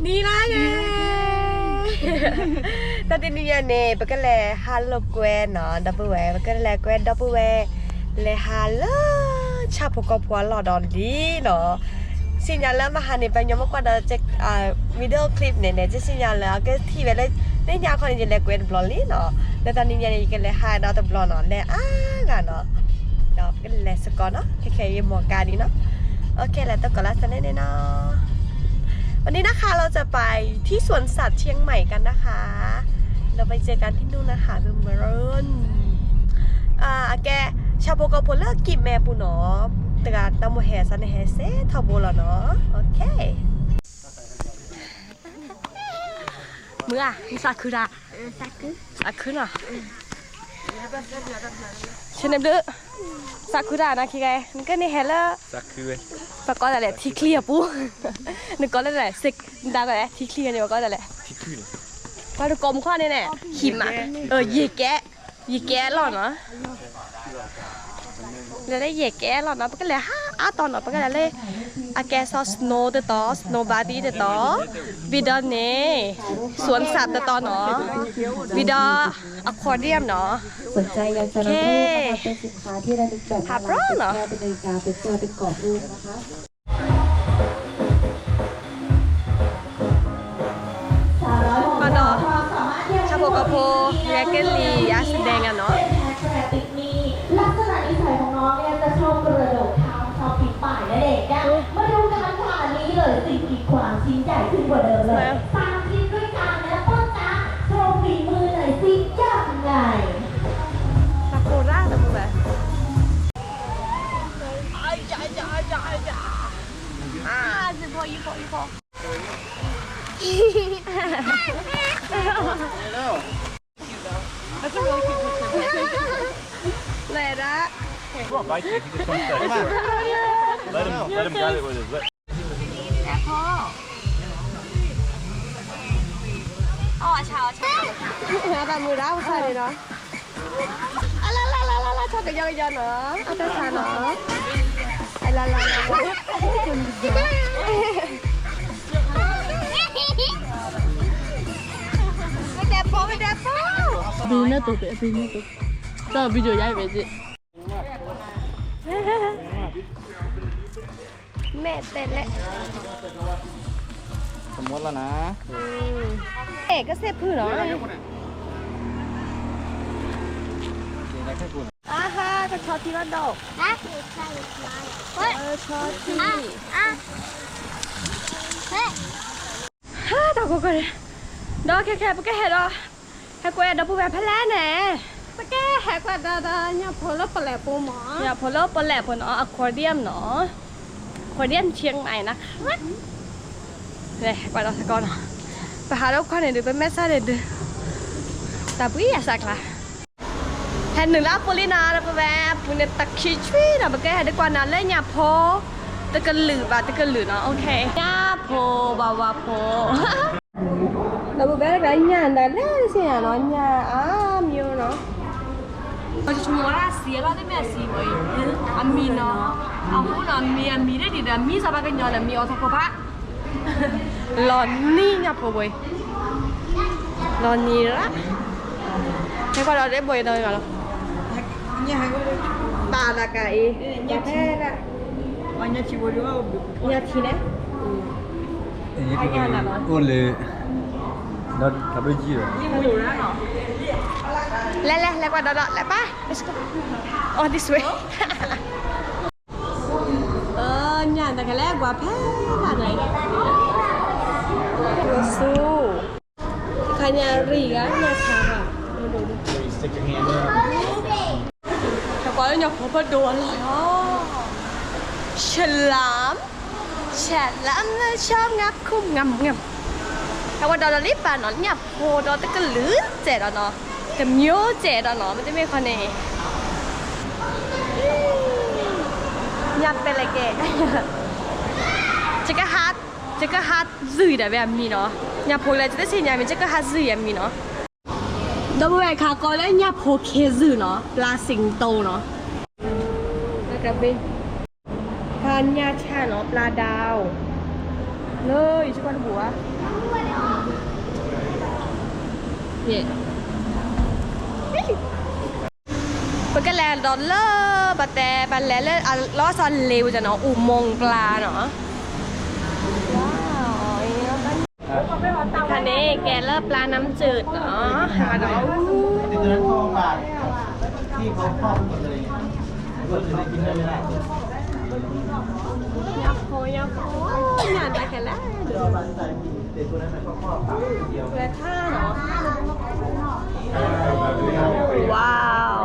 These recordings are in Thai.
นี่ละไงตอนนี้เนี่ยปกติฮัลโหลกวนเนาะดับเบิลเวปกติกวนดับเบิลเวเลยฮัลโหลชาพกพัวหล่อดอนดีเนาะสิญญาแล้วมาหาเนี่ยไปย้อมกว่าจะวิดีโอคลิปเนี่ยจะสิญญาแล้วก็ที่เวลาเนี่ยยาคนจะเล็กกวนบลอลี่เนาะแล้วตอนนี้เนี่ยก็เลยหาดาวแต่บลอเนาะเลยกันเนาะเนาะก็เลยสกอร์เนาะแค่ยังมองการดีเนาะโอเคแล้วต้องกดไลค์สักนิดเนาะวันนี้นะคะเราจะไปที่สวนสัตว์เชียงใหม่กันนะคะเราไปเจอกันที่นู่นนะคะเพื่อนแกชาวโบกพลเลิกกินแม่ปูเนาะแต่ก็ตามโมแห่ซันแห่เซ่ทอโบแล้วเนาะโอเคเมื่อซากุระซากุระฉันนึกดูซากุระนะคิดไงมันก็นี่เห็นแล้วซากุระปากก็แต่แหละที่เคลียร์ปูนึกก็แต่แหละสิกดาวก็แหละที่เคลียร์เนี่ยก็แต่แหละที่เคลียร์ก็ดูกลมข้อนี่แน่หิมอ่ะยีแกะหล่อเนาะเลยได้เหยียแกหล่อเนาะปก็เลยตอนเนาะปก็เลยแกซอสโนว์ต่อสโนว์บาร์ดี้ต่อวิดอนเน่สวนสัตว์ต่อเนาะวิดออควาเรียมเนาะสนใจอยากจะนำรูปนะคะเป็นสินค้าที่ระลึกแบบน่ารักเป็นนาฬิกาเป็นเสื้อเป็นกรอบรูปนะคะมาดอชาโบกะโพแยกเกลียาแสดงอ่ะเนาะลักษณะนิสัยของน้องเนี่ยจะชอบกระโดดเท้าชอบปีนป่ายและเด็กเนี่ยมาดูกันค่ะนี้เลยสิ่งกีดขวางชิ้นใหญ่ขึ้นกว่าเดิมเลย3 ชิ้นด้วยกันนะต้นนะโชว์ฝีมือหน่อยสิยังไงซากุระนะมึงแบบสิพออีพอThat's a really cute picture. Let up. What bike? He just wants to. Let him grab it with his lip. Oh, chào. Nó ta mùi đá sao đi đó. La cho cái dơ nữa. Ta sao nữa. La. Mới đẹp phố. Pin nó tụt. Tao video dạy về gì? Mẹ tên lẹ. สมมติแล้วนะเอ๊ะก็เซฟพื้นเหรอฮะก็ชอที่บ้านดอกชอที่ตากูก็เลยดอกแค่ปะแกเห็ดอ่ะแค่กูดอกผู้แบบพลาแน่ปะแกแหกว่าเนี่ยพอแล้วปลาแหลปูหมอเนี่ยพอแล้วปลาแหลปูเนาะอควาเรียมเนาะอควาเรียมเชียงใหม่นะคะเลยไปเราสักก่อนไปหาเราคนไหนดูเป็นแม่ซาเด็ดแต่ปุ้ยอยากสักละแห่งหนึ่งแล้วปุรินาแล้วก็แบบปุริตะคิช่วยนะเมื่อกี้เห็นได้กว่านั้นเลยเนี่ยโพตะกันหลือเนาะโอเคเนี่ยโพบาวาโพเราแบบเนี่ยนั่นแหละสิเนาะเนี่ยมิวเนาะเราจะชวนว่าเสียเราได้แม่สีไว้อามีเนาะเอาหูเนาะมีได้ดีนะมีสบายกันยอนะมีออโตโคปะหลอนนี่เนี่ยพอบ่อยหลอนนี่ละให้ก็เราได้บ่อยเลยกันหรอตาละกันอีเนี่ยแท้ละเนี่ยชิวด้วยเนี่ยทีเนี่ยโอ้เลยเราทำได้ยี่หรอแล้วกว่าดอแล้วป่ะ let's go oh this way เนี่ยแต่แรกว่าแพ้อะไรสู้ขยารีกันเนี่ยค่ะแต่ก่อนเราพบโดนเลยฉลามเลยชอบงับคุ้มงำแต่ว่าดอลลิปป่ะเนาะเนี่ยโพดอตะกะลือเจ็ดเนาะแต่มิวเจ็ดเนาะมันจะไม่ค่อยเนี่ยยับไปเลยแก这个哈日的แบบนี้เนาะยับโพเลยจะได้สิยับมี这个哈日แบบนี้เนาะดอกบัวค่ะก็เลยยับโพเคซึเนาะปลาสิงโตเนาะแล้วก็เป็นพันยาชาเนาะปลาดาว เลยชิควันหัวเนี่ยปกติดอลเลอร์ปะแต่ปันแล้วล้อซอนเลวจะเนาะอุโมงค์ปลาเนาะว้าวคันนี้แกเลิศปลาน้ำจืดเนาะหาเนาะ ติดตัวนั้นทองบาทที่เขาครอบหมดเลยก็เลยได้กินได้ไม่ได้ ยับโพงานไปแค่แล้ว เดี๋ยวบางใจติดตัวนั้นเขาครอบปากเดียว เรือท่าเนาะว้าว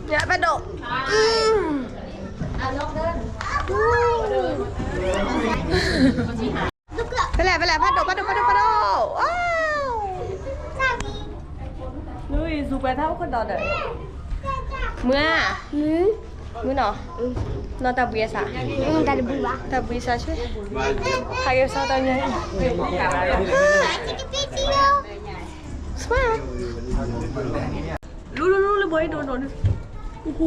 เยอะไปดกไปแล้วพัดดกว้าวนุ้ยสูไปเท่าคนดอเด้อเมื่อเนาะนอนตาเบียสะตาเบียสะช่วยใครจะสอนตอนนี้สมาร์รู้เลยบอยโดนโอ้โห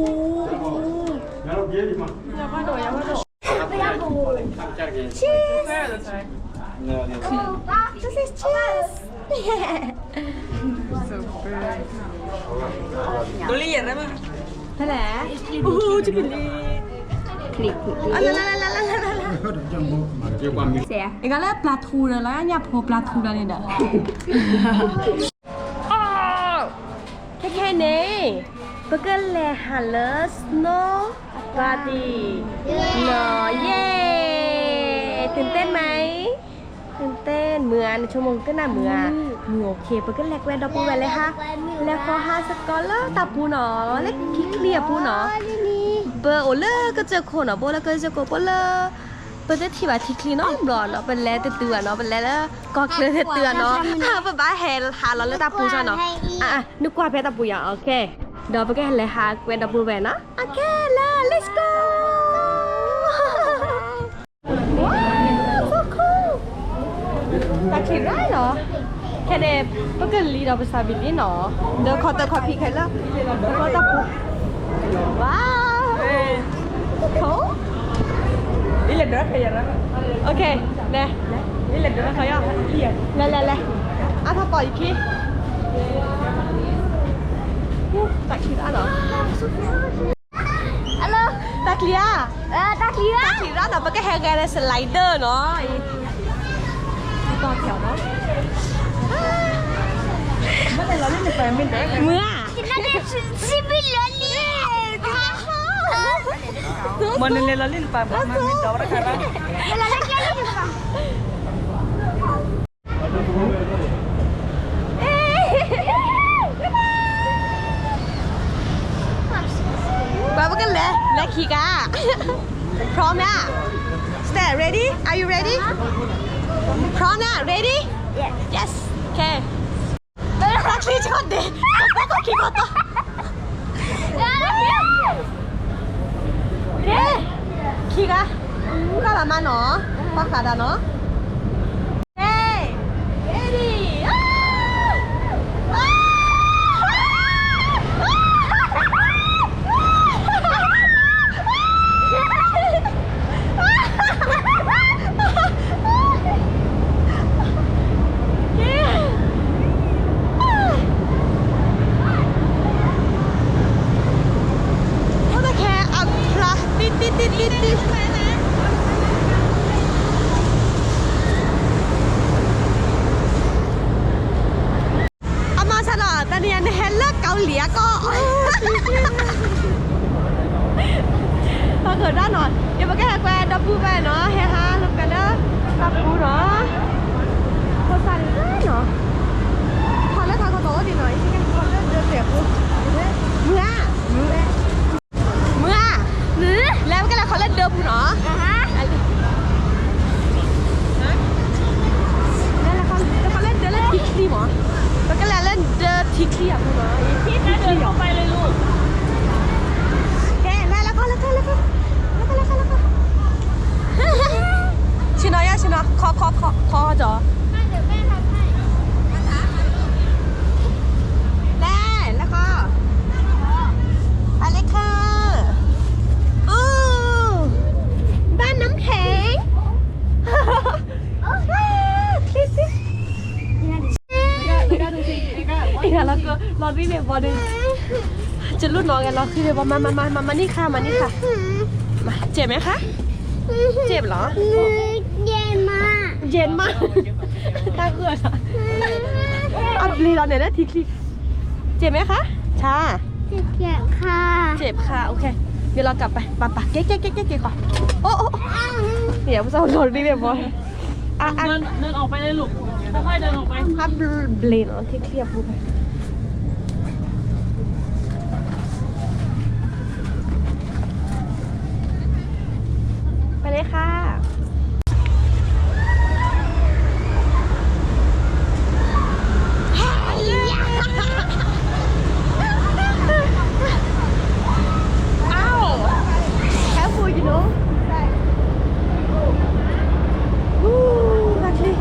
อย่าพัดดชีสthis is cheese Dolian apa? Salah. Chicken klik. Saya. Kalau platu lah, nyap platu lah ni dah. Oh, kayak ni. Pegeleh halus no body. No, yeay. ตื่นเต้นไหมตื่นเต้นเหมือนชั่วโมงก็น่าเหมือนโอเคเปิดก็แลกแวนดอกปูแวนเลยค่ะแล้วก็หาสกอลเลอร์ตาปูเนาะเล็กคิเคลียปูเนาะเบอร์โอเลอร์ก็เจอคนเนาะโบแล้วก็เจอโกโบเลอร์เปิดได้ที่ว่าที่คลีเนาะบลอนเนาะเป็นแล้วเตือนเนาะเป็นแล้วก็เคลียร์เตือนเนาะหาเปิดบ้าแฮร์หาเราเลยตาปูใช่เนาะนึกว่าเพตาปูอย่างโอเคเดี๋ยวไปกันเลยหาแวนดอกปูแวนนะโอเคแล้ว let's goตาคลิปได้เหรอแค่เด็บก็เกิดลีเราไปซาบิลี่เนาะเดี๋ยวขอพีใครละแล้วก็ตะปุว้าวเขานี่เล่นด้วยใครยังนะโอเคเน่นี่เล่นด้วยใครยังเลียนเลยอ่ะถ้าปล่อยอีกทีตาคลิปได้เหรอฮัลโหลตาคลิปตาคลิปได้เหรอเป็นแค่แฮร์แกร์สไลเดอร์เนาะต่อแถวเนาะเมื่อไหร่เราเล่นไปไม่ได้เมื่อมันเล่นเราเล่นไปมันไม่จบแล้วครับบ้าบ้ากันเลยและขี่กาพร้อมนะ Stay ready Are you readyพร้อมนะ ready yes โอเครักที่ชอบเด็กก็คิดว่าต่อเฮ้คิดอะก็ละมาเนาะพักขาดาเนาะเฮ้ ready เอามาสลอดตอนนี้เฮลเลอร์เกาหลีก็พอเกิดด้านนอนเดี๋ยวมาแก้แกวนดับบูแวนเนาะเฮฮาลูกกันเนาะดับบูเนาะพอสั่นได้เนาะพอแล้วทางเขาโตดีหน่อยที่กันพอเริ่มเดินเสียปุ๊บเมื่อแล้วก็แล้วเขาเล่นเดิมเนาะแล้วเขาเล่นเดินเล่นทิกซี่หรอแล้วก็แล้วเล่นเดินทิกซี่อ่ะคุณหมอทิกซี่เดินเข้าไปเลยลูกแค่แล้วก็ชิโนะชิโนะคอจ๋อแน่แล้วก็อะไรค่ะ พี่เบบอลเลยจะรุ่นน้องกันเหรอพี่เบบอลมานี่ค่ะมานี่ค่ะมาเจ็บไหมคะเจ็บเหรอเย็นมากน่าเกลียดอ่ะอับลีเราเนี่ยนะทีคลิเจ็บไหมคะชาเจ็บค่ะโอเคเดี๋ยวเรากลับไปปะเก๊ก่อนโอ้เดี๋ยวเราโดนพี่เบบอลเดินออกไปเลยลูกค่อยๆเดินออกไป อับลีเนาะที่เคลียร์พูดไปเลยค่ะอ้าวแค่พูดอยู่เนาะลักลี่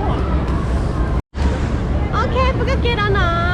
โอเคปุ๊กเกตแล้วนะ